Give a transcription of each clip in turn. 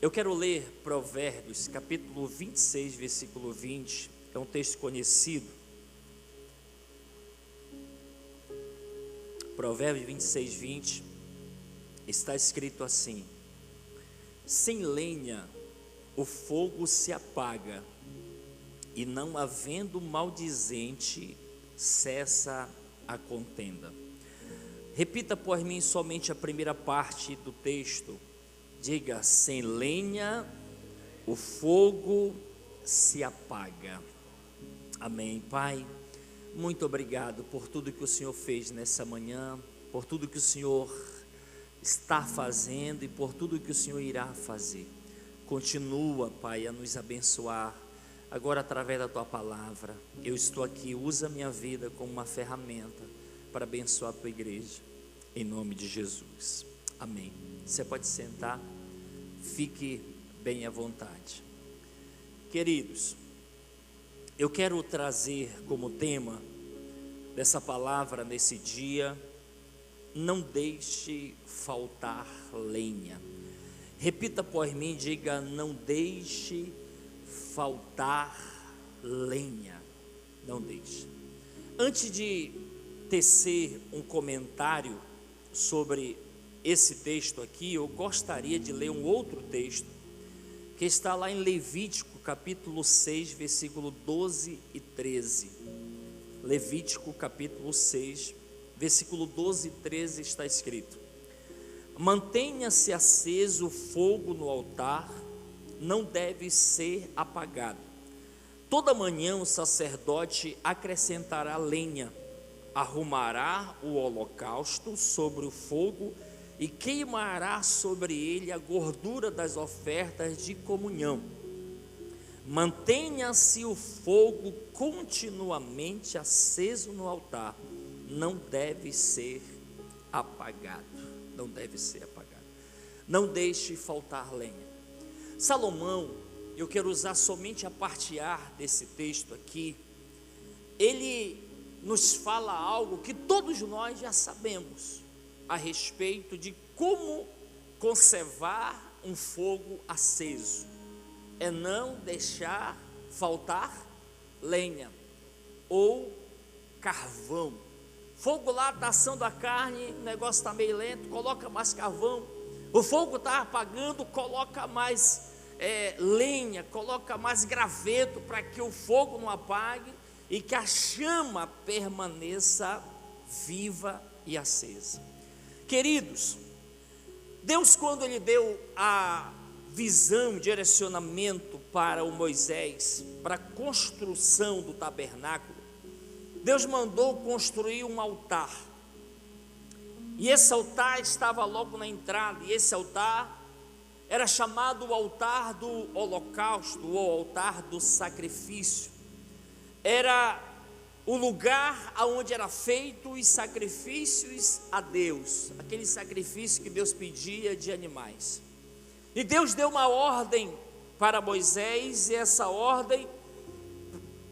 Eu quero ler Provérbios, capítulo 26, versículo 20, é um texto conhecido. Provérbios 26, 20, está escrito assim: sem lenha o fogo se apaga, e não havendo maldizente, cessa a contenda. Repita por mim somente a primeira parte do texto. Diga: sem lenha o fogo se apaga. Amém. Pai, muito obrigado por tudo que o Senhor fez nessa manhã, por tudo que o Senhor está fazendo e por tudo que o Senhor irá fazer. Continua, Pai, a nos abençoar agora através da Tua palavra. Eu estou aqui, usa a minha vida como uma ferramenta para abençoar a Tua igreja, em nome de Jesus. Amém. Você pode sentar, fique bem à vontade. Queridos, eu quero trazer como tema dessa palavra nesse dia: não deixe faltar lenha. Repita por mim, diga: não deixe faltar lenha. Não deixe. Antes de tecer um comentário sobre esse texto aqui, eu gostaria de ler um outro texto que está lá em Levítico capítulo 6, versículo 12 e 13. Levítico capítulo 6, versículo 12 e 13 está escrito: mantenha-se aceso o fogo no altar, não deve ser apagado. Toda manhã o sacerdote acrescentará lenha, arrumará o holocausto sobre o fogo e queimará sobre ele a gordura das ofertas de comunhão. Mantenha-se o fogo continuamente aceso no altar, não deve ser apagado. Não deve ser apagado. Não deixe faltar lenha. Salomão, eu quero usar somente a parte A desse texto aqui. Ele nos fala algo que todos nós já sabemos a respeito de como conservar um fogo aceso. É não deixar faltar lenha ou carvão. Fogo lá está assando a carne, o negócio está meio lento, coloca mais carvão. O fogo está apagando, coloca mais lenha, coloca mais graveto para que o fogo não apague e que a chama permaneça viva e acesa. Queridos, Deus, quando Ele deu a visão, direcionamento para o Moisés, para a construção do tabernáculo, Deus mandou construir um altar, e esse altar estava logo na entrada, e esse altar era chamado o altar do holocausto, ou altar do sacrifício. Era o lugar onde era feito os sacrifícios a Deus, aquele sacrifício que Deus pedia de animais. E Deus deu uma ordem para Moisés, e essa ordem,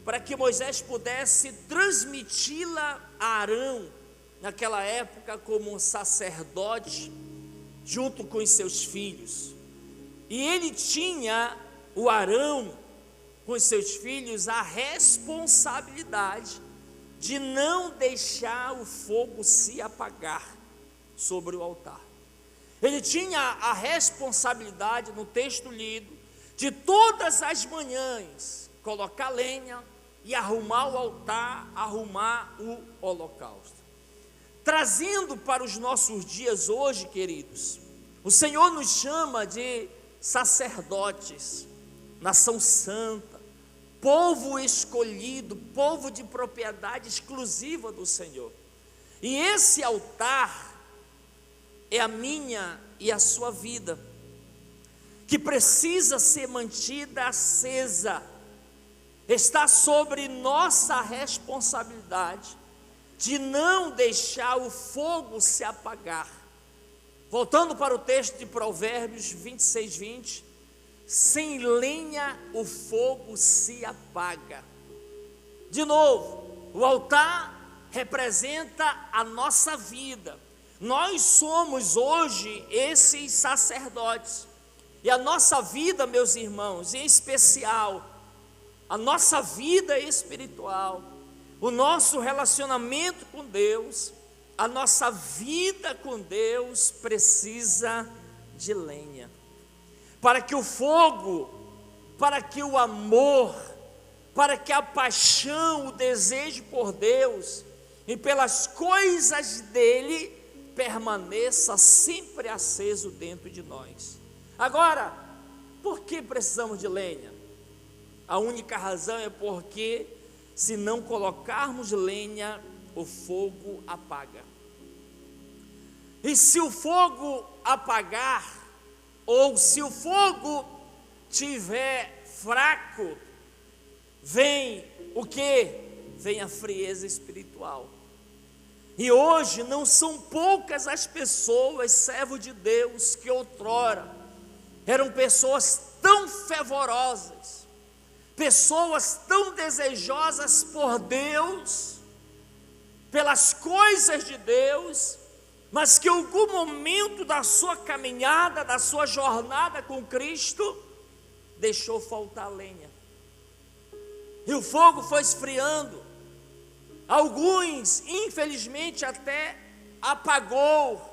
para que Moisés pudesse transmiti-la a Arão, naquela época como um sacerdote, junto com os seus filhos. E ele tinha, o Arão, com os seus filhos, a responsabilidade de não deixar o fogo se apagar sobre o altar. Ele tinha a responsabilidade, no texto lido, de todas as manhãs colocar lenha e arrumar o altar, arrumar o holocausto. Trazendo para os nossos dias hoje, queridos, o Senhor nos chama de sacerdotes, nação santa, povo escolhido, povo de propriedade exclusiva do Senhor. E esse altar é a minha e a sua vida, que precisa ser mantida acesa. Está sobre nossa responsabilidade de não deixar o fogo se apagar. Voltando para o texto de Provérbios 26, 20, sem lenha o fogo se apaga. De novo, o altar representa a nossa vida. Nós somos hoje esses sacerdotes, E a nossa vida, meus irmãos, em especial, a nossa vida espiritual, o nosso relacionamento com Deus, a nossa vida com Deus precisa de lenha. Para que o fogo, para que o amor, para que a paixão, o desejo por Deus e pelas coisas dele permaneça sempre aceso dentro de nós. Agora, por que precisamos de lenha? A única razão é porque, se não colocarmos lenha, o fogo apaga. E se o fogo apagar, ou se o fogo tiver fraco, vem o quê? Vem a frieza espiritual. E hoje não são poucas as pessoas, servos de Deus, que outrora eram pessoas tão fervorosas, pessoas tão desejosas por Deus, pelas coisas de Deus, mas que em algum momento da sua caminhada, da sua jornada com Cristo, deixou faltar lenha. E o fogo foi esfriando. Alguns, infelizmente, até apagou.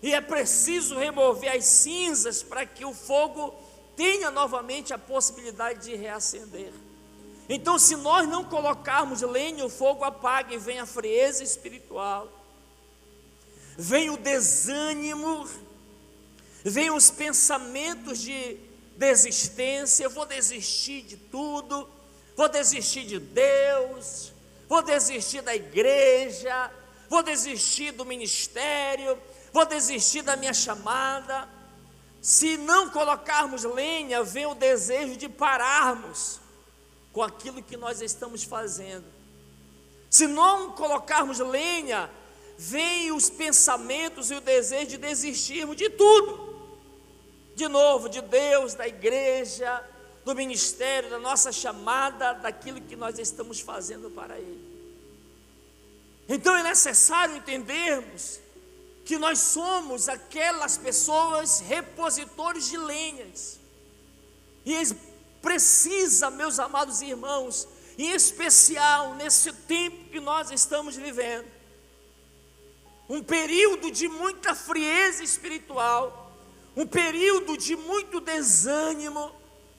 E é preciso remover as cinzas para que o fogo tenha novamente a possibilidade de reacender. Então, se nós não colocarmos lenha, o fogo apaga e vem a frieza espiritual, vem o desânimo, vem os pensamentos de desistência. Eu vou desistir de tudo, vou desistir de Deus, vou desistir da igreja, vou desistir do ministério, vou desistir da minha chamada. Se não colocarmos lenha, vem o desejo de pararmos com aquilo que nós estamos fazendo. Se não colocarmos lenha, vem os pensamentos e o desejo de desistirmos de tudo, de novo, de Deus, da igreja, do ministério, da nossa chamada, daquilo que nós estamos fazendo para Ele. Então é necessário entendermos que nós somos aquelas pessoas repositores de lenhas, e precisa, meus amados irmãos, em especial nesse tempo que nós estamos vivendo, um período de muita frieza espiritual, um período de muito desânimo,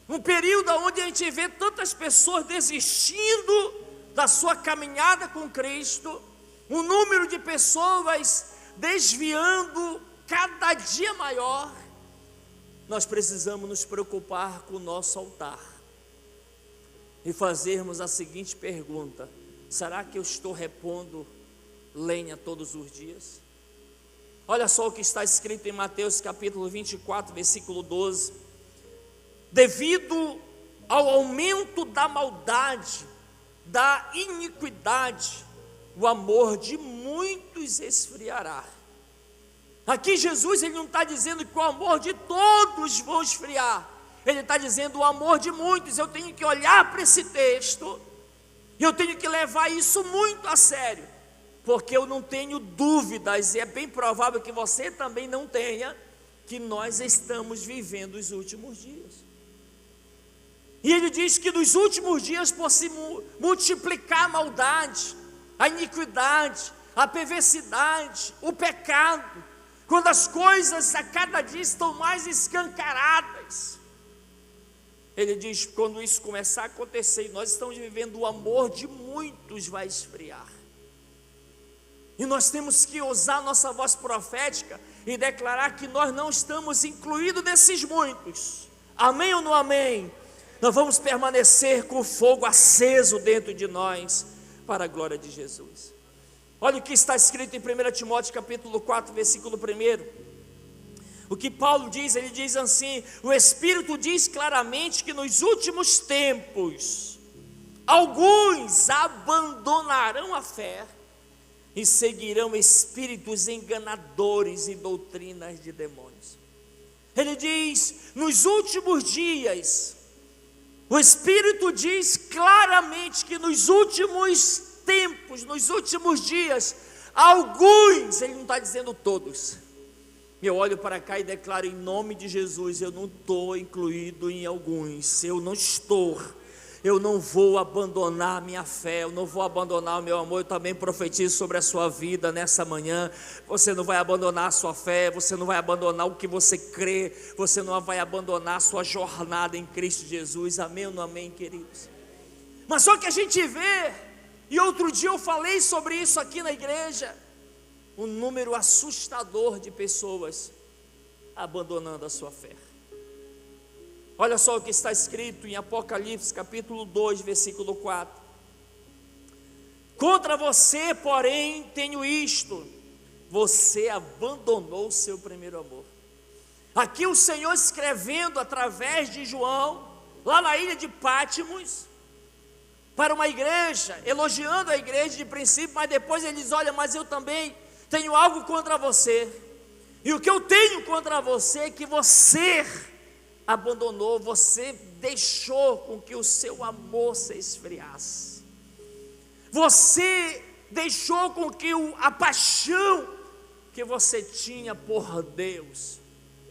um período onde a gente vê tantas pessoas desistindo da sua caminhada com Cristo, um número de pessoas desviando cada dia maior. Nós precisamos nos preocupar com o nosso altar e fazermos a seguinte pergunta: será que eu estou repondo lenha todos os dias? Olha só o que está escrito em Mateus capítulo 24, versículo 12: devido ao aumento da maldade, da iniquidade, o amor de muitos esfriará. Aqui Jesus, ele não está dizendo que o amor de todos vão esfriar, ele está dizendo o amor de muitos. Eu tenho que olhar para esse texto e eu tenho que levar isso muito a sério, porque eu não tenho dúvidas, e é bem provável que você também não tenha, que nós estamos vivendo os últimos dias. E ele diz que nos últimos dias, por se multiplicar a maldade, a iniquidade, a perversidade, o pecado, quando as coisas a cada dia estão mais escancaradas, ele diz, quando isso começar a acontecer, nós estamos vivendo, o amor de muitos vai esfriar. E nós temos que usar nossa voz profética e declarar que nós não estamos incluídos nesses muitos. Amém ou não amém? Nós vamos permanecer com o fogo aceso dentro de nós, para a glória de Jesus. Olha o que está escrito em 1 Timóteo capítulo 4, versículo 1. O que Paulo diz, ele diz assim: o Espírito diz claramente que nos últimos tempos, alguns abandonarão a fé e seguirão espíritos enganadores e doutrinas de demônios. Ele diz, nos últimos dias, o Espírito diz claramente que nos últimos tempos, nos últimos dias, alguns, ele não está dizendo todos, Eu olho para cá e declaro em nome de Jesus: eu não estou incluído em alguns, eu não vou abandonar minha fé, eu não vou abandonar o meu amor. Eu também profetizo sobre a sua vida nessa manhã: você não vai abandonar a sua fé, você não vai abandonar o que você crê, você não vai abandonar a sua jornada em Cristo Jesus. Amém ou não amém, queridos? Mas só que a gente vê, e outro dia eu falei sobre isso aqui na igreja, um número assustador de pessoas abandonando a sua fé. Olha só o que está escrito em Apocalipse capítulo 2, versículo 4: contra você, porém, tenho isto: você abandonou o seu primeiro amor. Aqui o Senhor escrevendo através de João, lá na ilha de Patmos, para uma igreja, elogiando a igreja de princípio, mas depois ele diz: olha, mas eu também tenho algo contra você, e o que eu tenho contra você é que você abandonou, você deixou com que o seu amor se esfriasse, você deixou com que a paixão que você tinha por Deus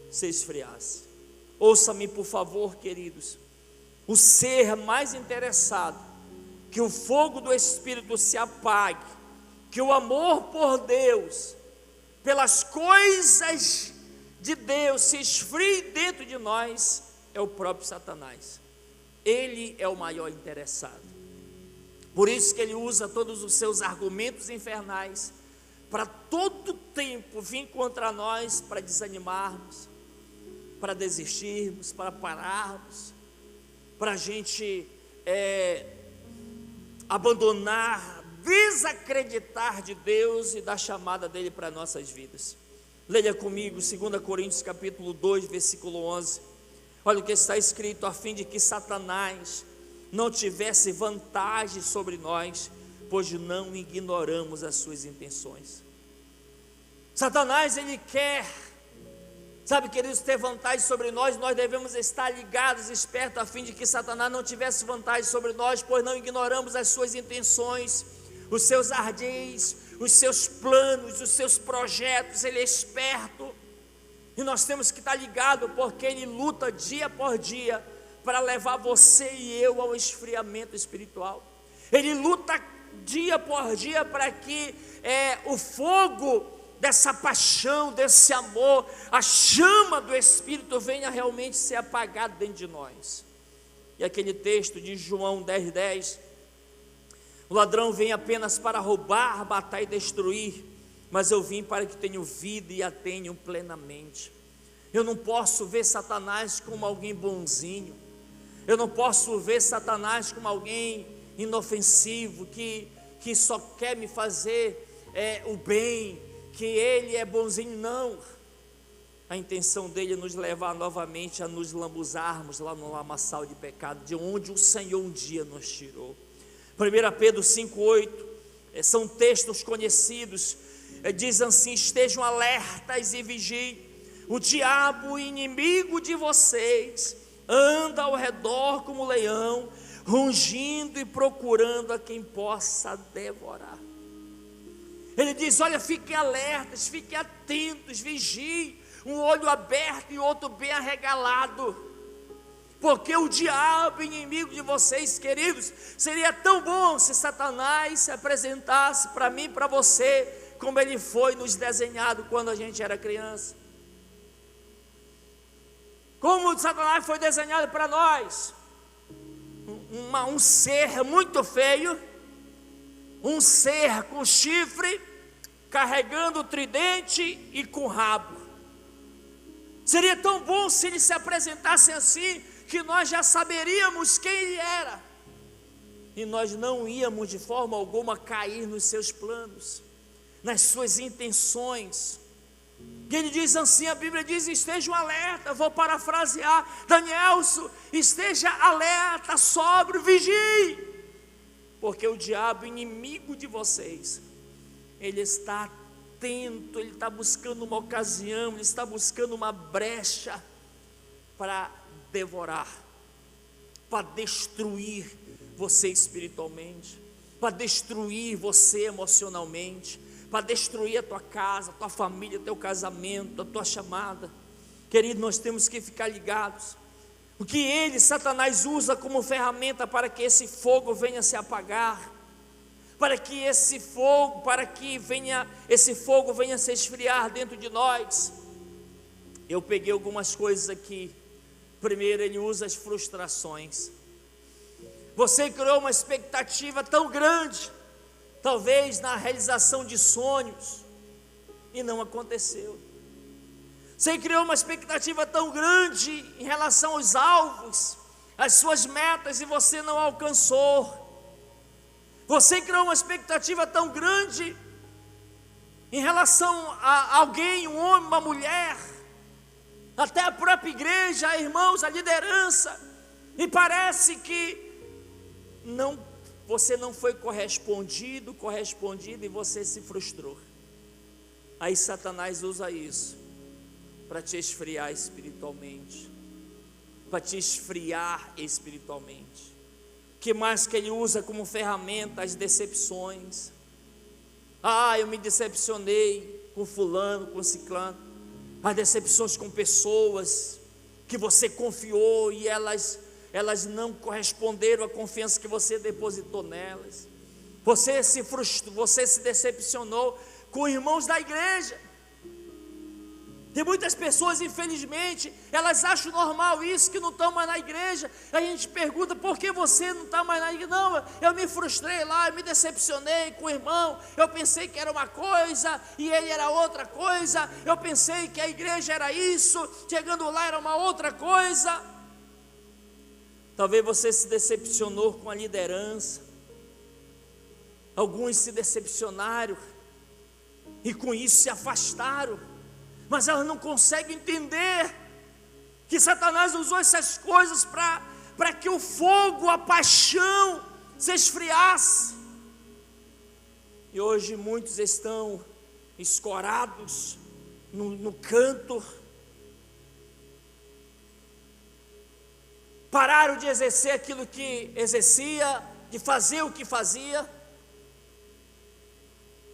se esfriasse. Ouça-me por favor, queridos, o ser mais interessado que o fogo do Espírito se apague, que o amor por Deus, pelas coisas de Deus se esfrie dentro de nós, é o próprio Satanás. Ele é o maior interessado. Por isso que ele usa todos os seus argumentos infernais para todo tempo vir contra nós, para desanimarmos, para desistirmos, para pararmos, para a gente abandonar, desacreditar de Deus e da chamada dele para nossas vidas. Leia comigo 2 Coríntios capítulo 2, versículo 11. Olha o que está escrito: a fim de que Satanás não tivesse vantagem sobre nós, pois não ignoramos as suas intenções. Satanás, ele quer, sabe, queridos, ter vantagem sobre nós. Nós devemos estar ligados, espertos, a fim de que Satanás não tivesse vantagem sobre nós, pois não ignoramos as suas intenções, os seus ardis, os seus planos, os seus projetos. Ele é esperto, e nós temos que estar ligados, porque ele luta dia por dia para levar você e eu ao esfriamento espiritual. Ele luta dia por dia para que o fogo dessa paixão, desse amor, a chama do Espírito venha realmente ser apagado dentro de nós. E aquele texto de João 10:10, o ladrão vem apenas para roubar, matar e destruir, mas eu vim para que tenham vida e a tenham plenamente. Eu não posso ver Satanás como alguém bonzinho, eu não posso ver Satanás como alguém inofensivo, que só quer me fazer o bem, que ele é bonzinho. Não, a intenção dele é nos levar novamente a nos lambuzarmos lá no lamaçal de pecado, de onde o Senhor um dia nos tirou. 1 Pedro 5:8, são textos conhecidos, diz assim: estejam alertas e vigiem, o diabo, inimigo de vocês, anda ao redor como leão, rugindo e procurando a quem possa devorar. Ele diz: olha, fiquem alertas, fiquem atentos, vigiem, um olho aberto e outro bem arregalado, porque o diabo, inimigo de vocês, queridos, seria tão bom se Satanás se apresentasse para mim, para você, como ele foi nos desenhado quando a gente era criança. Como Satanás foi desenhado para nós, um ser muito feio, um ser com chifre, carregando o tridente e com rabo. Seria tão bom se ele se apresentasse assim, que nós já saberíamos quem ele era, e nós não íamos de forma alguma cair nos seus planos, nas suas intenções. E ele diz assim, a Bíblia diz: estejam alerta. Vou parafrasear Danielson: esteja alerta, sóbrio, vigie, porque o diabo, inimigo de vocês, ele está atento, ele está buscando uma ocasião, ele está buscando uma brecha para devorar, para destruir você espiritualmente, para destruir você emocionalmente, para destruir a tua casa, a tua família, teu casamento, a tua chamada. Querido, nós temos que ficar ligados. O que ele, Satanás, usa como ferramenta para que esse fogo venha se apagar, para que esse fogo venha se esfriar dentro de nós. Eu peguei algumas coisas aqui. Primeiro, ele usa as frustrações. Você criou uma expectativa tão grande, talvez na realização de sonhos, e não aconteceu. Você criou uma expectativa tão grande em relação aos alvos, às suas metas, e você não alcançou. Você criou uma expectativa tão grande em relação a alguém, um homem, uma mulher, até a própria igreja, irmãos, a liderança, e parece que você não foi correspondido e você se frustrou. Aí Satanás usa isso para te esfriar espiritualmente, para te esfriar espiritualmente. O que mais que ele usa como ferramenta? As decepções. Eu me decepcionei com fulano, com ciclano. As decepções com pessoas que você confiou e elas não corresponderam à confiança que você depositou nelas. Você se frustrou, você se decepcionou com irmãos da igreja. Tem muitas pessoas, infelizmente, elas acham normal isso, que não estão mais na igreja. A gente pergunta, por que você não está mais na igreja? Não, eu me frustrei lá, eu me decepcionei com o irmão. Eu pensei que era uma coisa e ele era outra coisa. Eu pensei que a igreja era isso, chegando lá era uma outra coisa. Talvez você se decepcionou com a liderança. Alguns se decepcionaram e com isso se afastaram. Mas elas não conseguem entender que Satanás usou essas coisas para que o fogo, a paixão se esfriasse. E hoje muitos estão escorados no canto, pararam de exercer aquilo que exercia, de fazer o que fazia,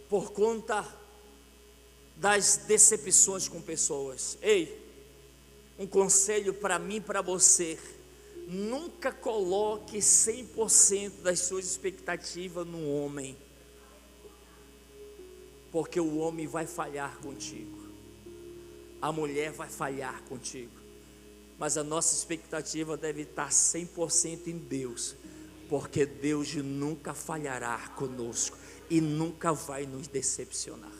por conta das decepções com pessoas. Ei, um conselho para mim e para você: nunca coloque 100% das suas expectativas no homem, porque o homem vai falhar contigo, a mulher vai falhar contigo, mas a nossa expectativa deve estar 100% em Deus, porque Deus nunca falhará conosco e nunca vai nos decepcionar.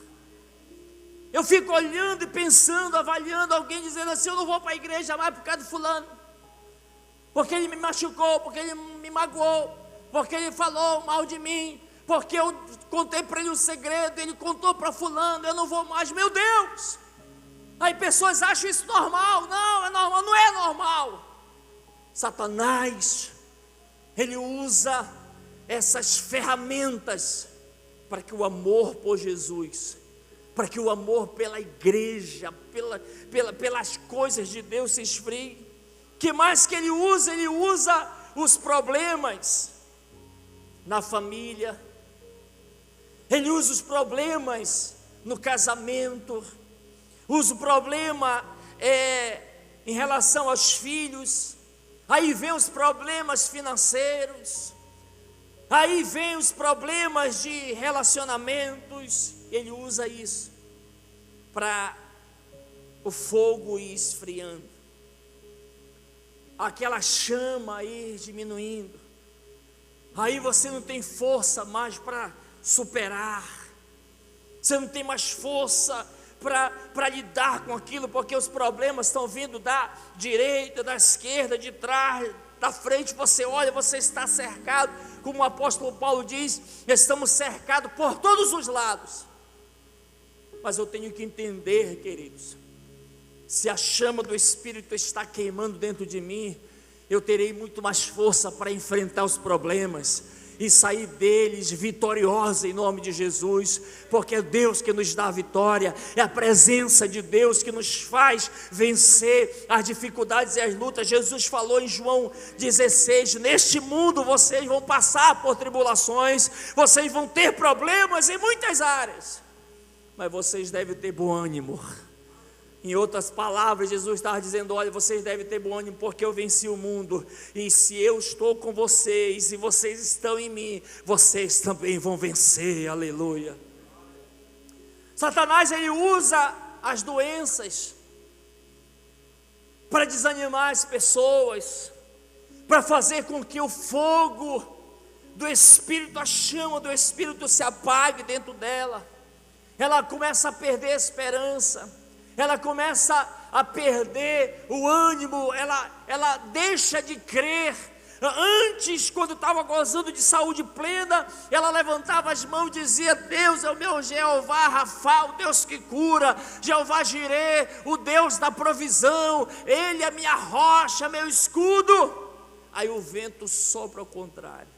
Eu fico olhando e pensando, avaliando alguém dizendo assim: eu não vou para a igreja mais por causa de fulano, porque ele me machucou, porque ele me magoou, porque ele falou mal de mim, porque eu contei para ele um segredo, ele contou para fulano, eu não vou mais. Meu Deus! Aí pessoas acham isso normal. Não, é normal, não é normal. Satanás, ele usa essas ferramentas para que o amor por Jesus, para que o amor pela igreja, pelas coisas de Deus se esfrie. Que mais que ele usa? Ele usa os problemas na família, ele usa os problemas no casamento, usa o problema em relação aos filhos. Aí vem os problemas financeiros, aí vem os problemas de relacionamentos. Ele usa isso para o fogo ir esfriando, aquela chama ir diminuindo. Aí você não tem força mais para superar, você não tem mais força para lidar com aquilo, porque os problemas estão vindo da direita, da esquerda, de trás, da frente. Você olha, você está cercado, como o apóstolo Paulo diz, estamos cercados por todos os lados. Mas eu tenho que entender, queridos, se a chama do Espírito está queimando dentro de mim, eu terei muito mais força para enfrentar os problemas e sair deles vitoriosa em nome de Jesus, porque é Deus que nos dá a vitória, é a presença de Deus que nos faz vencer as dificuldades e as lutas. Jesus falou em João 16, neste mundo vocês vão passar por tribulações, vocês vão ter problemas em muitas áreas, mas vocês devem ter bom ânimo. Em outras palavras, Jesus estava dizendo: olha, vocês devem ter bom ânimo, porque eu venci o mundo, e se eu estou com vocês, e vocês estão em mim, vocês também vão vencer, aleluia. Satanás, ele usa as doenças para desanimar as pessoas, para fazer com que o fogo do Espírito, a chama do Espírito se apague dentro dela. Ela começa a perder a esperança, ela começa a perder o ânimo, ela deixa de crer. Antes, quando estava gozando de saúde plena, ela levantava as mãos e dizia: Deus é o meu Jeová Rafa, o Deus que cura, Jeová Jirê, o Deus da provisão, Ele é minha rocha, meu escudo. Aí o vento sopra ao contrário.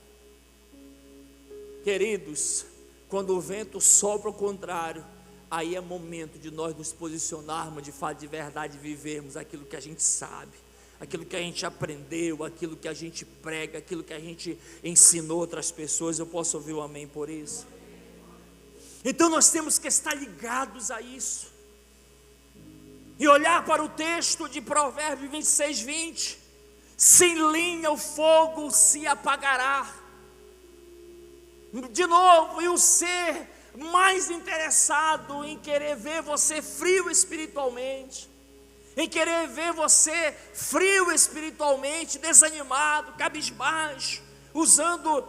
Queridos, quando o vento sopra ao contrário, aí é momento de nós nos posicionarmos, de fato, de verdade, vivermos aquilo que a gente sabe, aquilo que a gente aprendeu, aquilo que a gente prega, aquilo que a gente ensinou outras pessoas. Eu posso ouvir um amém por isso? Então nós temos que estar ligados a isso, e olhar para o texto de Provérbios 26, 20: sem lenha o fogo se apagará. De novo, e o ser mais interessado em querer ver você frio espiritualmente, em querer ver você frio espiritualmente, desanimado, cabisbaixo, usando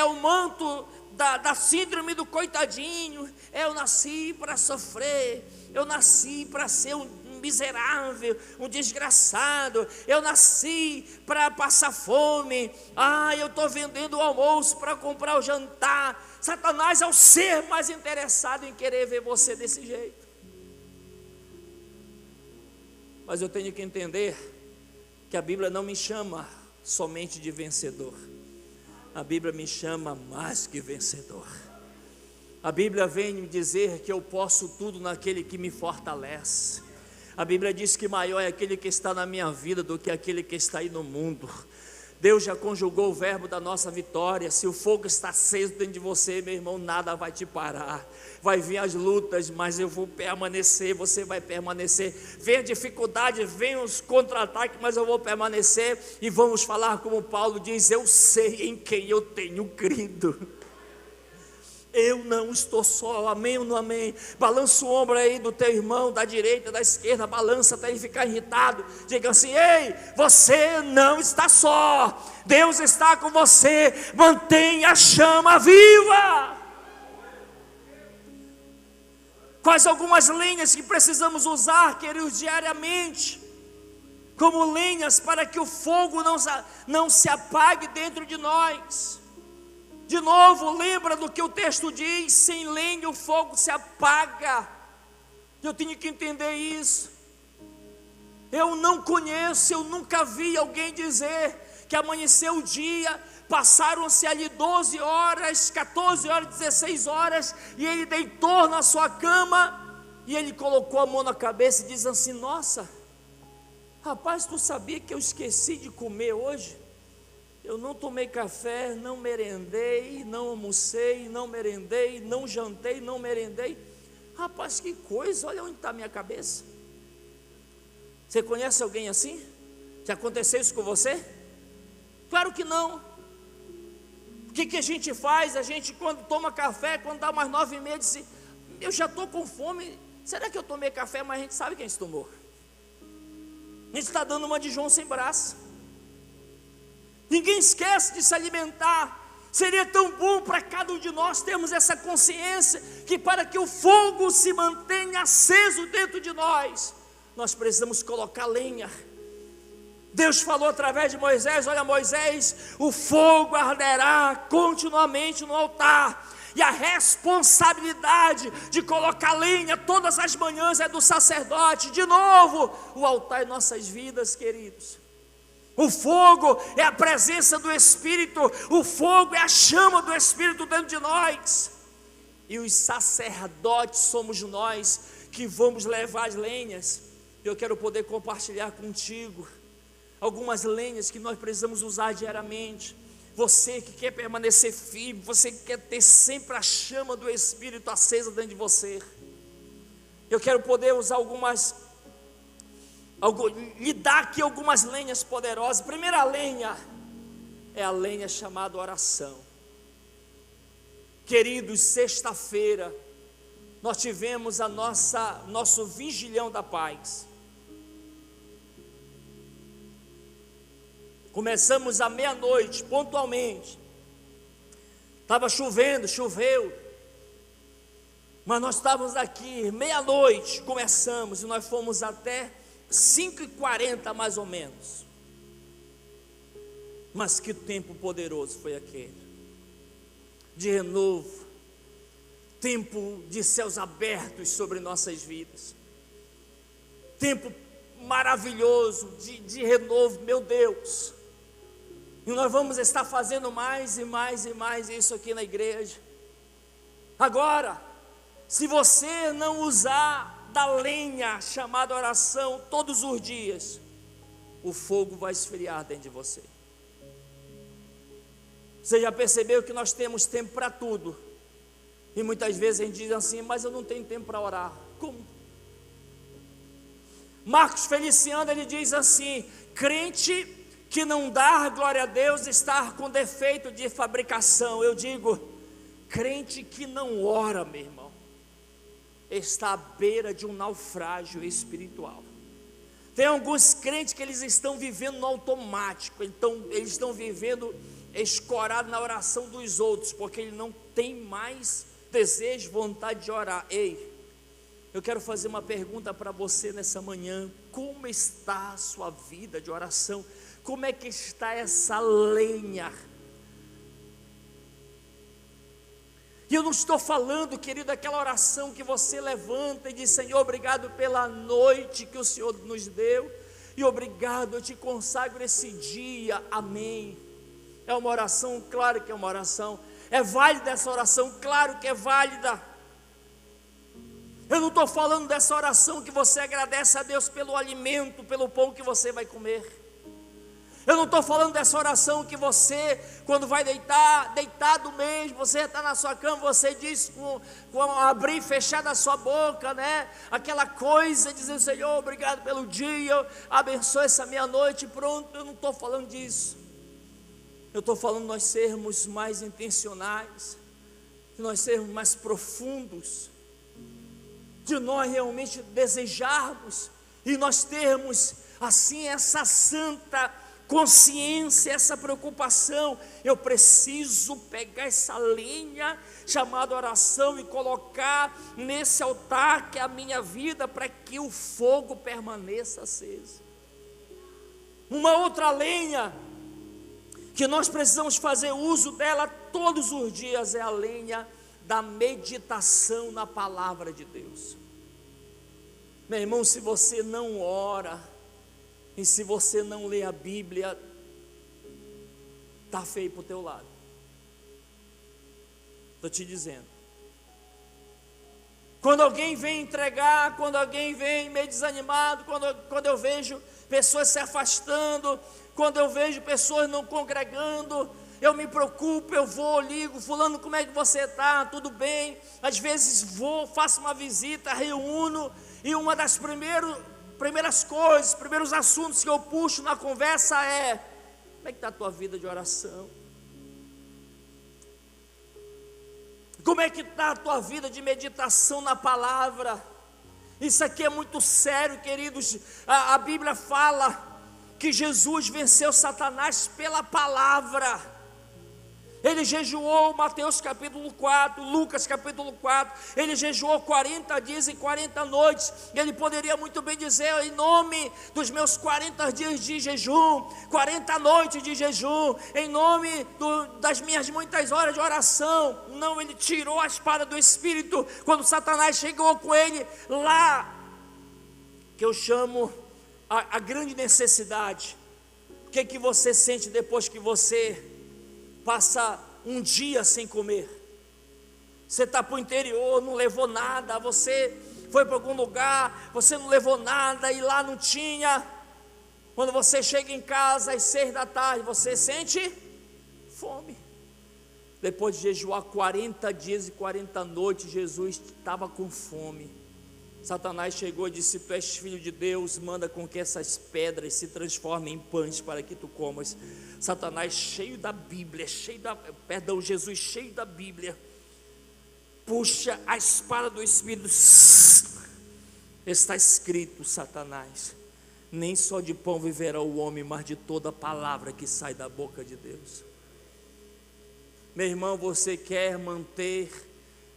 o manto da síndrome do coitadinho. Eu nasci para sofrer, eu nasci para ser um miserável, um desgraçado, eu nasci para passar fome, eu estou vendendo o almoço para comprar o jantar. Satanás é o ser mais interessado em querer ver você desse jeito. Mas eu tenho que entender que a Bíblia não me chama somente de vencedor, a Bíblia me chama mais que vencedor. A Bíblia vem me dizer que eu posso tudo naquele que me fortalece. A Bíblia diz que maior é aquele que está na minha vida do que aquele que está aí no mundo. Deus já conjugou o verbo da nossa vitória. Se o fogo está aceso dentro de você, meu irmão, nada vai te parar. Vai vir as lutas, mas eu vou permanecer, você vai permanecer. Vem a dificuldade, vem os contra-ataques, mas eu vou permanecer. E vamos falar como Paulo diz: eu sei em quem eu tenho crido. Eu não estou só, amém ou não amém? Balança o ombro aí do teu irmão, da direita, da esquerda, balança até ele ficar irritado. Diga assim: ei, você não está só, Deus está com você, mantenha a chama viva. Quais algumas lenhas que precisamos usar, queridos, diariamente, como lenhas para que o fogo não se apague dentro de nós? De novo, lembra do que o texto diz: sem lenha o fogo se apaga. Eu tenho que entender isso. Eu não conheço, eu nunca vi alguém dizer que amanheceu o dia, passaram-se ali 12 horas, 14 horas, 16 horas, e ele deitou na sua cama, e ele colocou a mão na cabeça e diz assim: nossa, rapaz, tu sabia que eu esqueci de comer hoje? Eu não tomei café, não merendei, não almocei, não merendei, não jantei, não merendei. Rapaz, que coisa, olha onde está a minha cabeça. Você conhece alguém assim? Já aconteceu isso com você? Claro que não. O que a gente faz? A gente, quando toma café, quando dá umas 9h30, diz: eu já estou com fome, será que eu tomei café? Mas a gente sabe quem se tomou. A gente está dando uma de João sem braço. Ninguém esquece de se alimentar. Seria tão bom para cada um de nós termos essa consciência, que para que o fogo se mantenha aceso dentro de nós, nós precisamos colocar lenha. Deus falou através de Moisés: olha, Moisés, o fogo arderá continuamente no altar, e a responsabilidade de colocar lenha todas as manhãs é do sacerdote. De novo, o altar em nossas vidas, queridos. O fogo é a presença do Espírito, o fogo é a chama do Espírito dentro de nós, e os sacerdotes somos nós que vamos levar as lenhas. Eu quero poder compartilhar contigo algumas lenhas que nós precisamos usar diariamente. Você que quer permanecer firme, você que quer ter sempre a chama do Espírito acesa dentro de você, Eu quero poder usar lhe dar aqui algumas lenhas poderosas. A primeira lenha é a lenha chamada oração. Queridos, sexta-feira nós tivemos nosso vigilhão da paz. Começamos à meia-noite, pontualmente. Estava choveu. Mas nós estávamos aqui, meia-noite, começamos, e nós fomos até 5h40 mais ou menos. Mas que tempo poderoso foi aquele, de renovo, tempo de céus abertos sobre nossas vidas, tempo maravilhoso de renovo, meu Deus. E nós vamos estar fazendo mais e mais e mais isso aqui na igreja. Agora, se você não usar da lenha chamada oração todos os dias, o fogo vai esfriar dentro de você. Você já percebeu que nós temos tempo para tudo, e muitas vezes a gente diz assim: mas eu não tenho tempo para orar. Como? Marcos Feliciano, ele diz assim: crente que não dá glória a Deus está com defeito de fabricação. Eu digo, crente que não ora, meu irmão, está à beira de um naufrágio espiritual. Tem alguns crentes que eles estão vivendo no automático, então eles estão vivendo escorado na oração dos outros, porque ele não tem mais desejo, vontade de orar. Ei, eu quero fazer uma pergunta para você nessa manhã: como está a sua vida de oração? Como é que está essa lenha? E eu não estou falando, querido, daquela oração que você levanta e diz: Senhor, obrigado pela noite que o Senhor nos deu, e obrigado, eu te consagro esse dia, amém. É uma oração, claro que é uma oração. É válida essa oração, claro que é válida. Eu não estou falando dessa oração que você agradece a Deus pelo alimento, pelo pão que você vai comer. Eu não estou falando dessa oração que você, quando vai deitar, deitado mesmo, você está na sua cama, você diz com abrir e fechar da sua boca, né? Aquela coisa, dizendo: Senhor, obrigado pelo dia, abençoe essa meia-noite, pronto. Eu não estou falando disso. Eu estou falando de nós sermos mais intencionais, de nós sermos mais profundos, de nós realmente desejarmos, e nós termos assim essa santa consciência, essa preocupação: eu preciso pegar essa lenha chamada oração e colocar nesse altar que é a minha vida, para que o fogo permaneça aceso. Uma outra lenha que nós precisamos fazer uso dela todos os dias é a lenha da meditação na palavra de Deus. Meu irmão, se você não ora, e se você não lê a Bíblia, está feio para o teu lado. Estou te dizendo. Quando alguém vem entregar, quando alguém vem meio desanimado, quando eu vejo pessoas se afastando, quando eu vejo pessoas não congregando, eu me preocupo, eu vou, ligo: fulano, como é que você está? Tudo bem? Às vezes vou, faço uma visita, reúno, e uma das primeiras coisas, primeiros assuntos que eu puxo na conversa é: como é que está a tua vida de oração? Como é que está a tua vida de meditação na palavra? Isso aqui é muito sério, queridos. A Bíblia fala que Jesus venceu Satanás pela palavra. Ele jejuou, Mateus capítulo 4, Lucas capítulo 4, ele jejuou 40 dias e 40 noites. Ele poderia muito bem dizer: em nome dos meus 40 dias de jejum, 40 noites de jejum, em nome das minhas muitas horas de oração. Não, ele tirou a espada do Espírito quando Satanás chegou com ele lá, que eu chamo a grande necessidade. O que você sente depois que você passa um dia sem comer? Você está para o interior, não levou nada, você foi para algum lugar, você não levou nada e lá não tinha. Quando você chega em casa às 6 da tarde, você sente fome. Depois de jejuar 40 dias e 40 noites, Jesus estava com fome. Satanás chegou e disse: tu és filho de Deus, manda com que essas pedras se transformem em pães para que tu comas. Satanás, cheio da Bíblia, Jesus cheio da Bíblia, puxa a espada do Espírito. Está escrito, Satanás, nem só de pão viverá o homem, mas de toda palavra que sai da boca de Deus. Meu irmão, você quer manter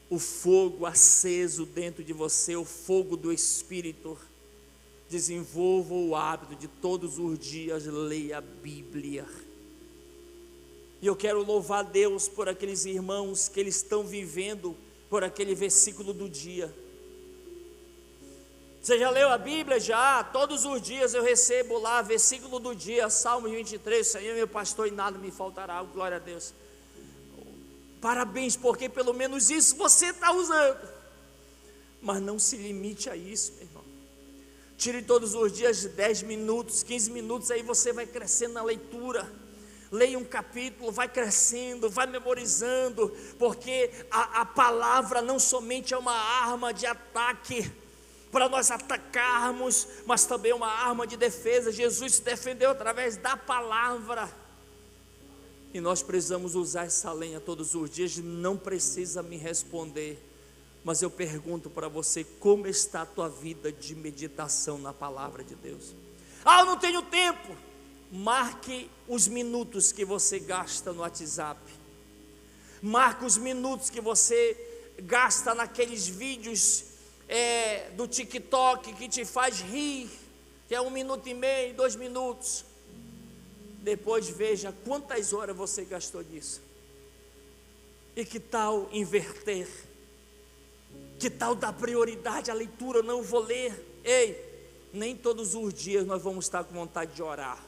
o fogo aceso dentro de você, o fogo do Espírito? Desenvolva o hábito de todos os dias ler a Bíblia. E eu quero louvar a Deus por aqueles irmãos que eles estão vivendo por aquele versículo do dia. Você já leu a Bíblia? Já, todos os dias eu recebo lá, versículo do dia, Salmo 23, Senhor meu pastor e nada me faltará, glória a Deus. Parabéns, porque pelo menos isso você está usando. Mas não se limite a isso, meu irmão. Tire todos os dias 10 minutos, 15 minutos, aí você vai crescendo na leitura. Leia um capítulo, vai crescendo, vai memorizando, porque a palavra não somente é uma arma de ataque, para nós atacarmos, mas também uma arma de defesa. Jesus se defendeu através da palavra. E nós precisamos usar essa lenha todos os dias. Não precisa me responder, mas eu pergunto para você: como está a tua vida de meditação na palavra de Deus? Eu não tenho tempo. Marque os minutos que você gasta no WhatsApp. Marque os minutos que você gasta naqueles vídeos do TikTok que te faz rir, que é 1 minuto e meio, 2 minutos. Depois veja quantas horas você gastou nisso. E que tal inverter? Que tal dar prioridade à leitura? Não vou ler. Ei, nem todos os dias nós vamos estar com vontade de orar.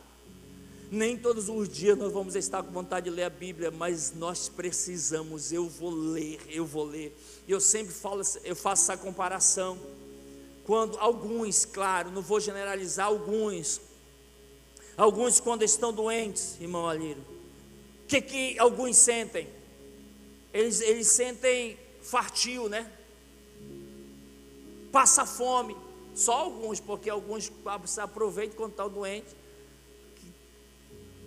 Nem todos os dias nós vamos estar com vontade de ler a Bíblia, mas nós precisamos. Eu vou ler. Eu sempre falo, eu faço essa comparação. Quando alguns, claro, não vou generalizar, alguns quando estão doentes, irmão Alírio, o que alguns sentem? Eles sentem fartio, né? Passa fome. Só alguns, porque alguns se aproveitam quando estão doentes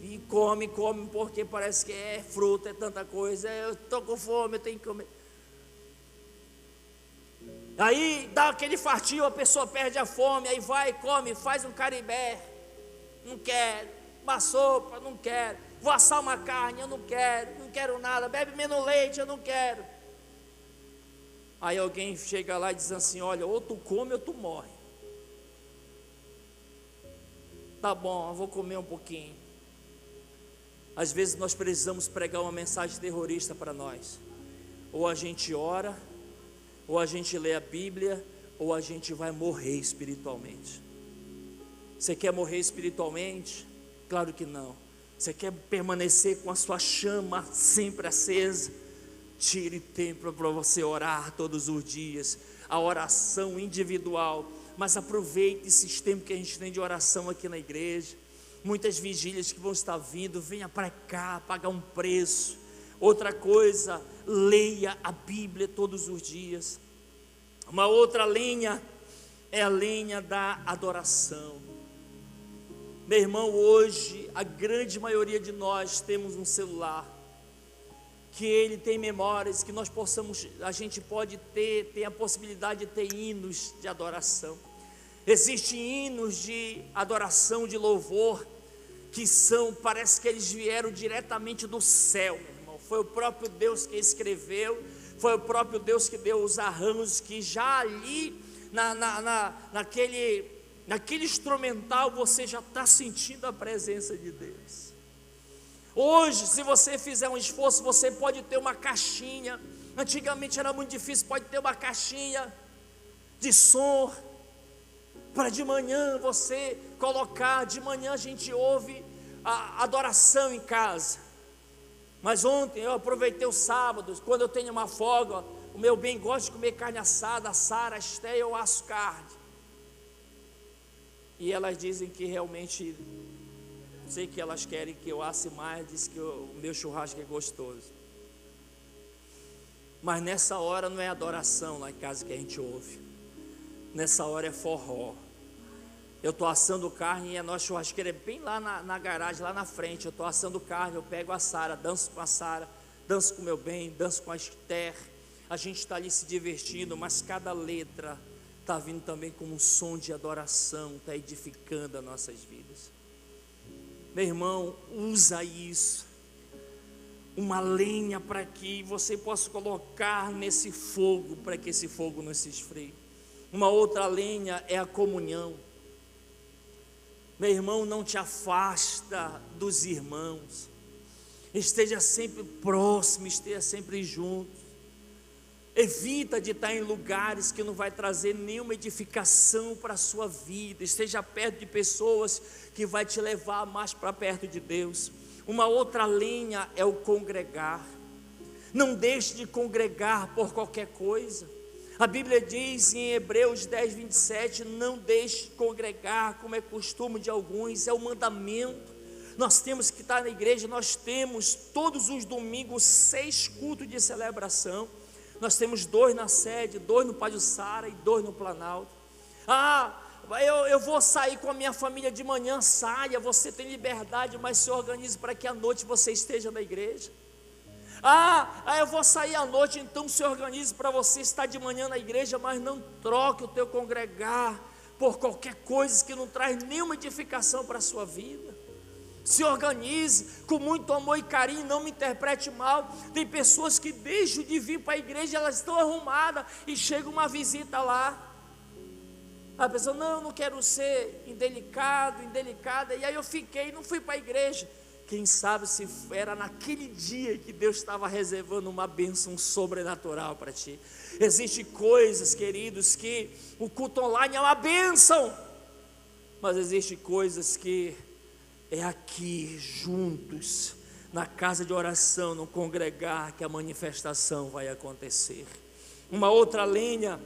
e come, porque parece que é fruta, é tanta coisa. Eu estou com fome, eu tenho que comer. Aí dá aquele fartio, a pessoa perde a fome, aí vai, come, faz um caribé. Não quero. Uma sopa, não quero. Vou assar uma carne, eu não quero nada. Bebe menos leite, eu não quero. Aí alguém chega lá e diz assim: olha, ou tu come ou tu morre. Tá bom, eu vou comer um pouquinho. Às vezes nós precisamos pregar uma mensagem terrorista para nós. Ou a gente ora, ou a gente lê a Bíblia, ou a gente vai morrer espiritualmente. Você quer morrer espiritualmente? Claro que não. Você quer permanecer com a sua chama sempre acesa? Tire tempo para você orar todos os dias. A oração individual. Mas aproveite esses tempos que a gente tem de oração aqui na igreja. Muitas vigílias que vão estar vindo. Venha para cá, pagar um preço. Outra coisa, leia a Bíblia todos os dias. Uma outra lenha é a lenha da adoração. Meu irmão, hoje a grande maioria de nós temos um celular que ele tem memórias, que nós possamos, a gente pode ter a possibilidade de ter hinos de adoração. Existem hinos de adoração, de louvor, que parece que eles vieram diretamente do céu, meu irmão. Foi o próprio Deus que escreveu, foi o próprio Deus que deu os arranjos, que já ali naquele instrumental você já está sentindo a presença de Deus. Hoje, se você fizer um esforço, você pode ter uma caixinha. Antigamente era muito difícil, pode ter uma caixinha de som para de manhã você colocar. De manhã a gente ouve a adoração em casa. Mas ontem eu aproveitei o sábado, quando eu tenho uma folga. O meu bem gosta de comer carne assada, a Sara, a Esté, eu asso carne. E elas dizem que realmente, sei que elas querem que eu asse mais, diz que o meu churrasco é gostoso. Mas nessa hora não é adoração lá em casa que a gente ouve. Nessa hora é forró. Eu estou assando carne e a nossa churrasqueira é bem lá na garagem, lá na frente. Eu estou assando carne, eu pego a Sara, danço com a Sara, danço com o meu bem, danço com a Esther. A gente está ali se divertindo, mas cada letra está vindo também como um som de adoração, está edificando as nossas vidas. Meu irmão, usa isso, uma lenha para que você possa colocar nesse fogo, para que esse fogo não se esfrie. Uma outra lenha é a comunhão. Meu irmão, não te afasta dos irmãos, esteja sempre próximo, esteja sempre junto. Evita de estar em lugares que não vai trazer nenhuma edificação para a sua vida. Esteja perto de pessoas que vai te levar mais para perto de Deus. Uma outra lenha é o congregar. Não deixe de congregar por qualquer coisa. A Bíblia diz em Hebreus 10, 27, não deixe de congregar como é costume de alguns, é o mandamento. Nós temos que estar na igreja, nós temos todos os domingos 6 cultos de celebração. Nós temos 2 na sede, 2 no Pajuçara e 2 no Planalto. Eu vou sair com a minha família de manhã, saia, você tem liberdade, mas se organize para que à noite você esteja na igreja. Eu vou sair à noite, então se organize para você estar de manhã na igreja, mas não troque o teu congregar por qualquer coisa que não traz nenhuma edificação para a sua vida. Se organize com muito amor e carinho, não me interprete mal. Tem pessoas que deixam de vir para a igreja, elas estão arrumadas e chega uma visita lá. A pessoa, não quero ser indelicada, e aí eu não fui para a igreja. Quem sabe se era naquele dia que Deus estava reservando uma bênção sobrenatural para ti. Existem coisas, queridos, que o culto online é uma bênção, mas existem coisas que é aqui, juntos, na casa de oração, no congregar, que a manifestação vai acontecer. Uma outra lenha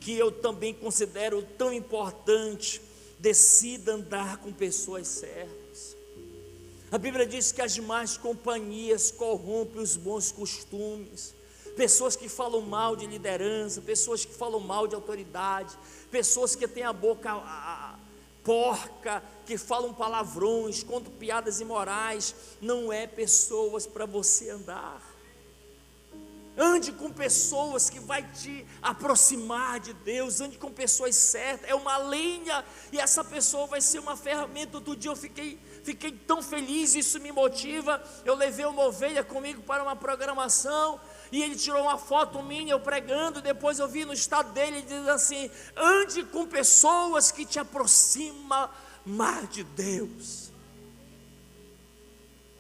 que eu também considero tão importante: decida andar com pessoas certas. A Bíblia diz que as más companhias corrompem os bons costumes. Pessoas que falam mal de liderança, pessoas que falam mal de autoridade, pessoas que têm a boca porca, que falam palavrões, contam piadas imorais, não é pessoas para você andar. Ande com pessoas que vai te aproximar de Deus, ande com pessoas certas, é uma lenha, e essa pessoa vai ser uma ferramenta. Outro dia eu fiquei tão feliz, isso me motiva. Eu levei uma ovelha comigo para uma programação, e ele tirou uma foto minha, eu pregando. Depois eu vi no estado dele, ele diz assim: ande com pessoas que te aproximam mais de Deus.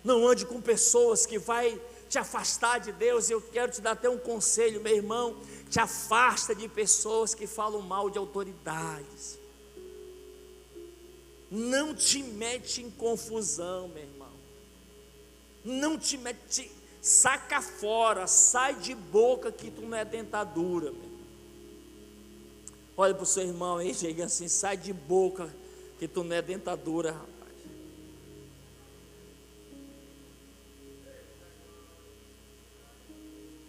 Não ande com pessoas que vai te afastar de Deus. Eu quero te dar até um conselho, meu irmão: te afasta de pessoas que falam mal de autoridades. Não te mete em confusão, meu irmão. Não te mete, saca fora, sai de boca que tu não é dentadura, meu irmão. Olha para o seu irmão aí, chega assim: sai de boca que tu não é dentadura, rapaz.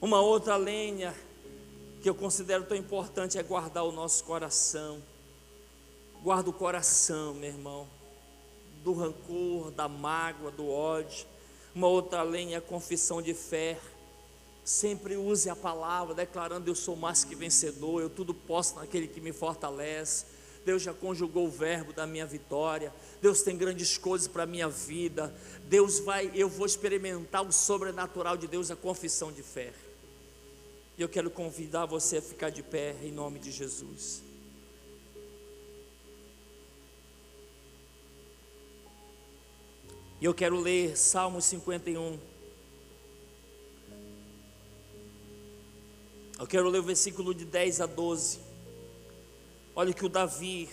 Uma outra lenha que eu considero tão importante é guardar o nosso coração. Guarda o coração, meu irmão, do rancor, da mágoa, do ódio. Uma outra lenha é a confissão de fé. Sempre use a palavra, declarando: eu sou mais que vencedor, eu tudo posso naquele que me fortalece. Deus já conjugou o verbo da minha vitória. Deus tem grandes coisas para a minha vida. Eu vou experimentar o sobrenatural de Deus, a confissão de fé. E eu quero convidar você a ficar de pé em nome de Jesus. E eu quero ler Salmo 51. Eu quero ler o versículo de 10 a 12. Olha que o Davi,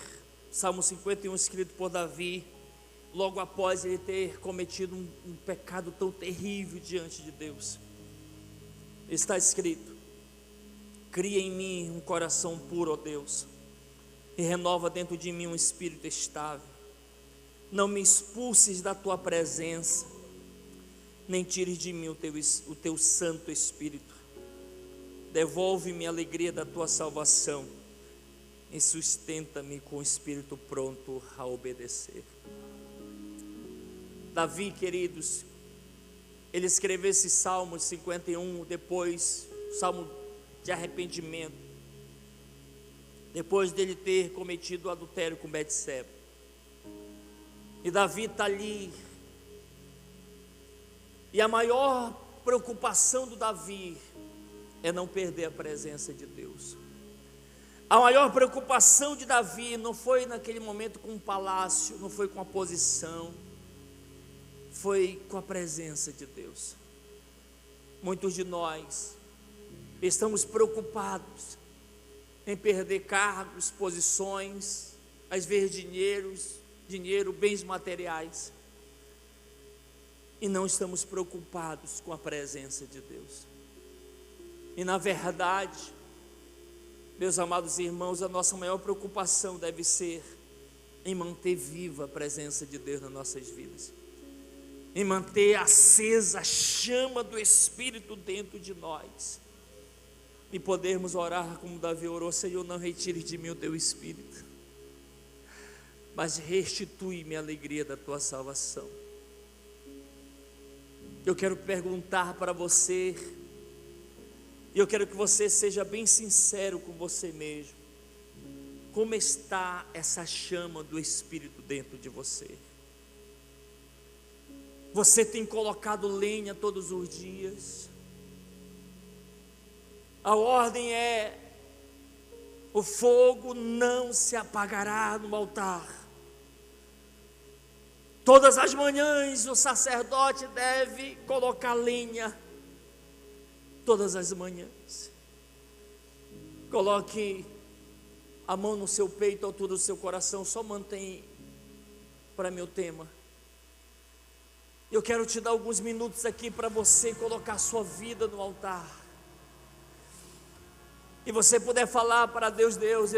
Salmo 51, escrito por Davi, logo após ele ter cometido um pecado tão terrível diante de Deus, está escrito: cria em mim um coração puro, ó Deus, e renova dentro de mim um espírito estável. Não me expulses da tua presença, nem tires de mim o teu Santo Espírito. Devolve-me a alegria da tua salvação e sustenta-me com o espírito pronto a obedecer. Davi, queridos, ele escreveu esse Salmo 51, depois, Salmo de arrependimento, depois dele ter cometido o adultério com Betseba. E Davi está ali, e a maior preocupação do Davi é não perder a presença de Deus. A maior preocupação de Davi não foi naquele momento com o palácio, não foi com a posição, foi com a presença de Deus. Muitos de nós estamos preocupados em perder cargos, posições, às vezes dinheiro, bens materiais, e não estamos preocupados com a presença de Deus. E na verdade, meus amados irmãos, a nossa maior preocupação deve ser em manter viva a presença de Deus nas nossas vidas, em manter acesa a chama do Espírito dentro de nós, e podermos orar como Davi orou: Senhor, não retire de mim o teu Espírito, mas restitui-me a alegria da tua salvação. Eu quero perguntar para você, e eu quero que você seja bem sincero com você mesmo: como está essa chama do Espírito dentro de você? Você tem colocado lenha todos os dias? A ordem é: o fogo não se apagará no altar. Todas as manhãs o sacerdote deve colocar lenha. Todas as manhãs. Coloque a mão no seu peito, à altura do seu coração. Só mantém para mim o tema. Eu quero te dar alguns minutos aqui para você colocar sua vida no altar. E você puder falar para Deus: Deus,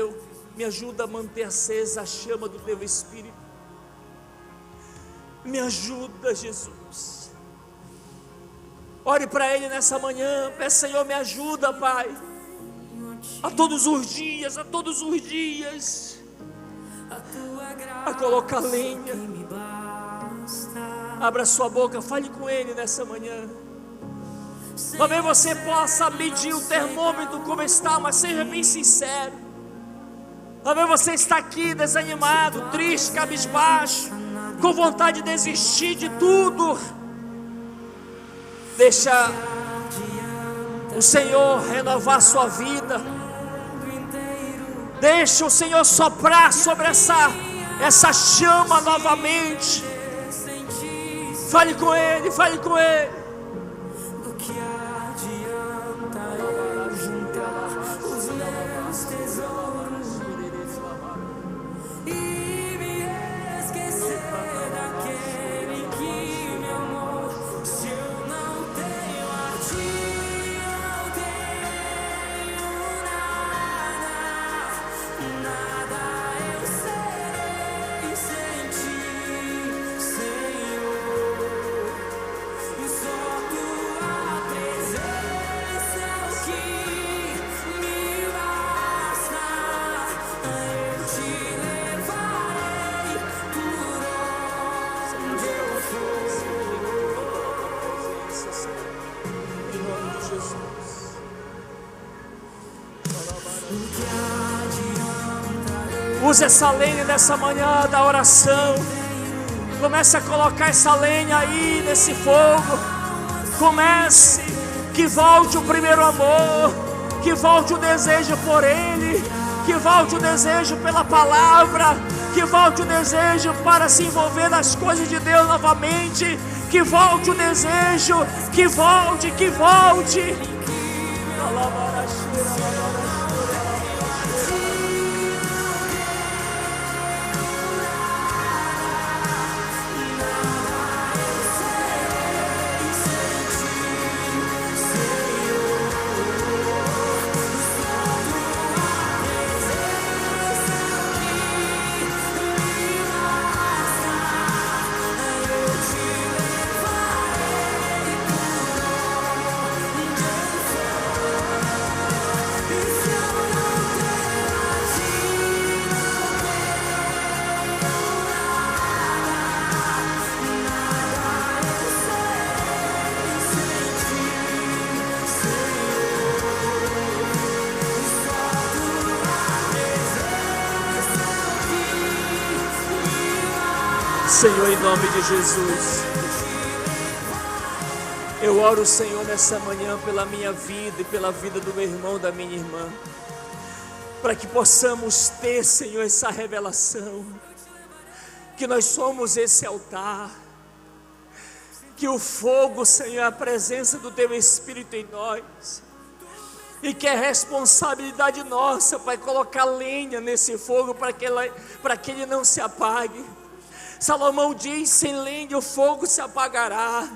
me ajuda a manter acesa a chama do teu Espírito. Me ajuda, Jesus. Ore para Ele nessa manhã. Peça: Senhor, me ajuda, Pai, a todos os dias, a colocar lenha. Abra sua boca, fale com Ele nessa manhã. Talvez você possa medir o termômetro como está, mas seja bem sincero. Talvez você está aqui desanimado, triste, cabisbaixo, com vontade de desistir de tudo. Deixa o Senhor renovar sua vida. Deixa o Senhor soprar sobre essa chama novamente. Fale com Ele, fale com Ele. Do que adianta eu juntar os meus tesouros e me esquecer daquele que me amou? Se eu não tenho a Ti, não tenho nada eu serei sem Ti, Senhor. Só Tua presença é o que me basta. Eu Te levarei por onde eu for. Em nome de Jesus. Use essa lenha nessa manhã da oração. Comece a colocar essa lenha aí nesse fogo. Comece, que volte o primeiro amor, que volte o desejo por Ele, que volte o desejo pela palavra, que volte o desejo para se envolver nas coisas de Deus novamente, que volte o desejo, que volte. Em Senhor, em nome de Jesus, eu oro, Senhor, nessa manhã pela minha vida e pela vida do meu irmão, da minha irmã, para que possamos ter, Senhor, essa revelação, que nós somos esse altar, que o fogo, Senhor, é a presença do Teu Espírito em nós, e que é responsabilidade nossa, Pai, colocar lenha nesse fogo para que ele não se apague. Salomão diz: sem lenha o fogo se apagará.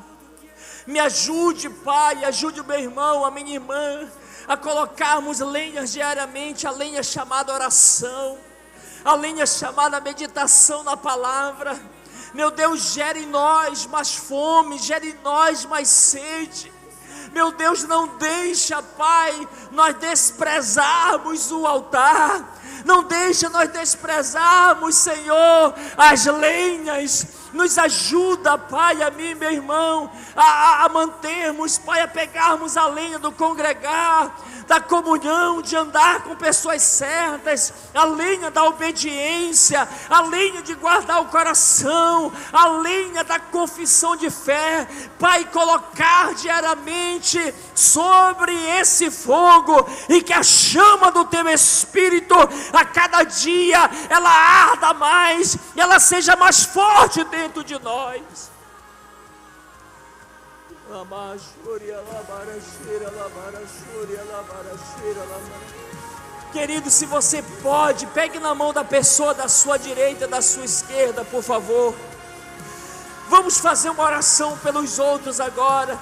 Me ajude, Pai, ajude o meu irmão, a minha irmã, a colocarmos lenhas diariamente, a lenha chamada oração, a lenha chamada meditação na palavra. Meu Deus, gere em nós mais fome, gere em nós mais sede. Meu Deus, não deixa, Pai, nós desprezarmos o altar. Não deixa nós desprezarmos, Senhor, as lenhas. Nos ajuda, Pai, a mim, meu irmão, a mantermos, Pai, a pegarmos a lenha do congregar, da comunhão, de andar com pessoas certas, a lenha da obediência, a lenha de guardar o coração, a lenha da confissão de fé, Pai, colocar diariamente sobre esse fogo, e que a chama do Teu Espírito, a cada dia, ela arda mais, ela seja mais forte dentro de nós. Querido, se você pode, pegue na mão da pessoa da sua direita, da sua esquerda, por favor. Vamos fazer uma oração pelos outros agora.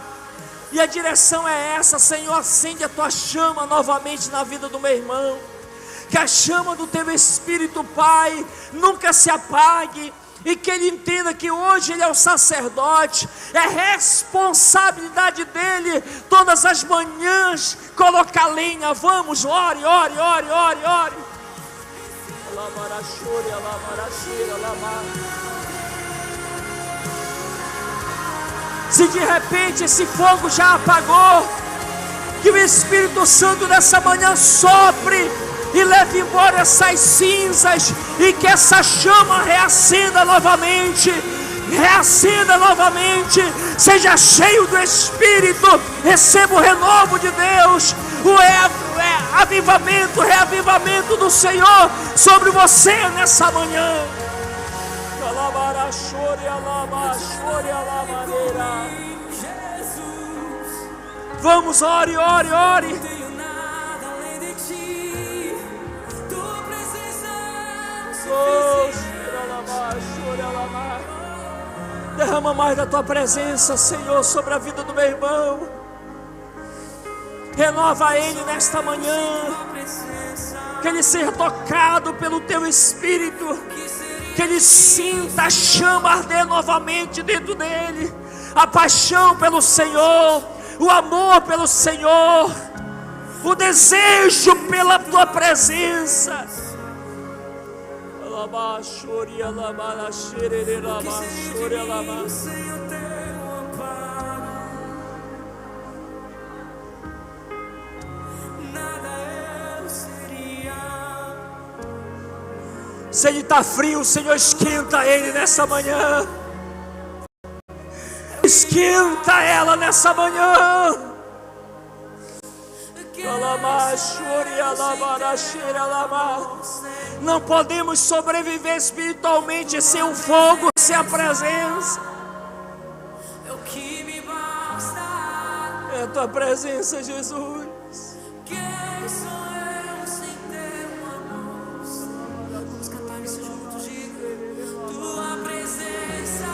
E a direção é essa: Senhor, acende a Tua chama novamente na vida do meu irmão. Que a chama do Teu Espírito, Pai, nunca se apague. E que ele entenda que hoje ele é o sacerdote, é responsabilidade dele, todas as manhãs, colocar lenha. Vamos, ore, ore, ore, ore, ore. Se de repente esse fogo já apagou, que o Espírito Santo nessa manhã sopre e leve embora essas cinzas, e que essa chama reacenda novamente, seja cheio do Espírito, receba o renovo de Deus, o avivamento, o reavivamento do Senhor sobre você nessa manhã. Vamos, ore, ore, ore. Derrama mais da Tua presença, Senhor, sobre a vida do meu irmão. Renova ele nesta manhã, que ele seja tocado pelo Teu Espírito, que ele sinta a chama arder novamente dentro dele, a paixão pelo Senhor, o amor pelo Senhor, o desejo pela Tua presença. Se ele está frio, o Senhor esquenta ele nessa manhã. Esquenta ela nessa manhã. Não podemos sobreviver espiritualmente sem o fogo, sem a presença. É a Tua presença, Jesus. Quem sou eu sem Teu amor? Vamos cantar isso juntos, diga. Tua presença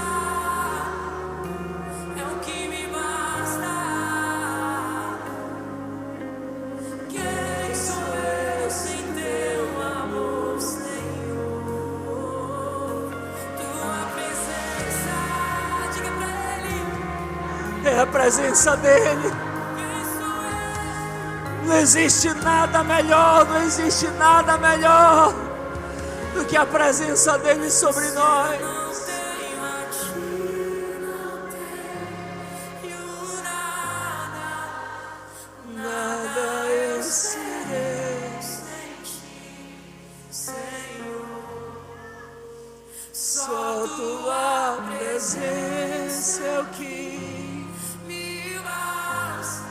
é o que me basta. Quem sou eu sem Teu amor, Senhor? Tua presença, diga pra Ele. É a presença dEle. Não existe nada melhor, não existe nada melhor do que a presença dEle sobre nós. Nada eu serei sem Ti, Senhor, só Tua Se eu quis, me basta,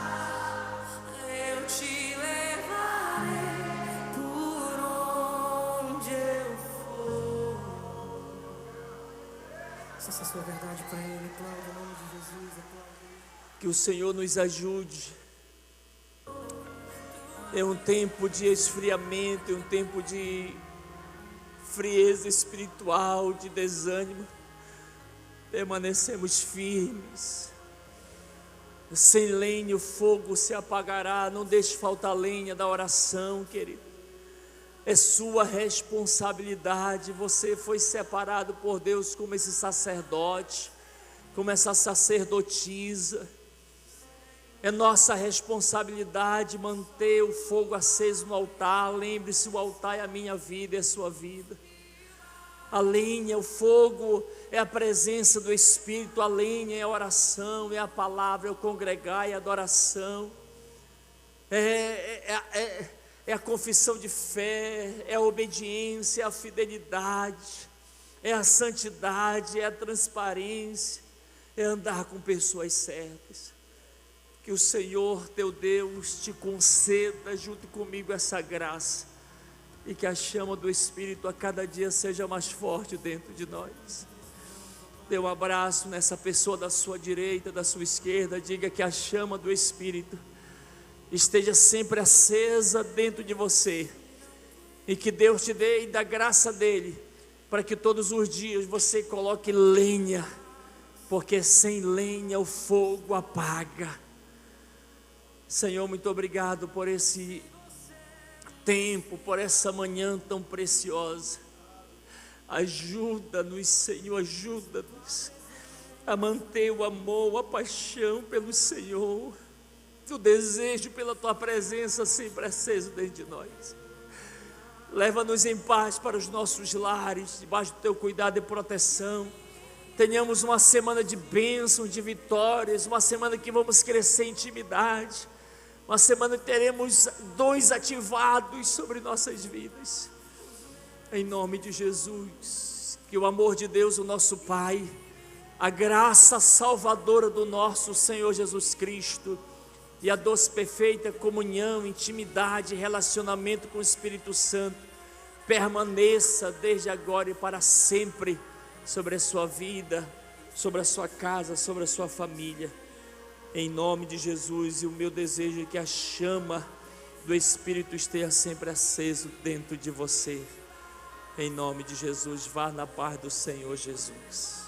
eu te levarei por onde eu for. Se essa é a sua verdade para Ele, aplauda o nome de Jesus, aplauda. que o Senhor nos ajude. É um tempo de esfriamento, é um tempo de frieza espiritual, de desânimo. Permanecemos firmes. Sem lenha o fogo se apagará. Não deixe faltar lenha da oração, querido. É sua responsabilidade. Você foi separado por Deus como esse sacerdote, como essa sacerdotisa. É nossa responsabilidade manter o fogo aceso no altar. Lembre-se, o altar é a minha vida, é a sua vida. A lenha, o fogo é a presença do Espírito. A lenha é a oração, é a palavra, é o congregar, é a adoração. É a confissão de fé, é a obediência, é a fidelidade, é a santidade, é a transparência, é andar com pessoas certas. Que o Senhor teu Deus te conceda junto comigo essa graça, e que a chama do Espírito a cada dia seja mais forte dentro de nós. Dê um abraço nessa pessoa da sua direita, da sua esquerda. Diga que a chama do Espírito esteja sempre acesa dentro de você, e que Deus te dê da graça dele, para que todos os dias você coloque lenha, porque sem lenha o fogo apaga. Senhor, muito obrigado por esse tempo, por essa manhã tão preciosa. Ajuda-nos, Senhor, ajuda-nos a manter o amor, a paixão pelo Senhor, o desejo pela Tua presença sempre aceso dentro de nós. Leva-nos em paz para os nossos lares, debaixo do Teu cuidado e proteção. Tenhamos uma semana de bênçãos, de vitórias, uma semana que vamos crescer em intimidade, uma semana que teremos dons ativados sobre nossas vidas. Em nome de Jesus, que o amor de Deus, o nosso Pai, a graça salvadora do nosso Senhor Jesus Cristo e a doce perfeita comunhão, intimidade, relacionamento com o Espírito Santo permaneça desde agora e para sempre sobre a sua vida, sobre a sua casa, sobre a sua família. Em nome de Jesus, e o meu desejo é que a chama do Espírito esteja sempre aceso dentro de você. Em nome de Jesus, vá na paz do Senhor Jesus.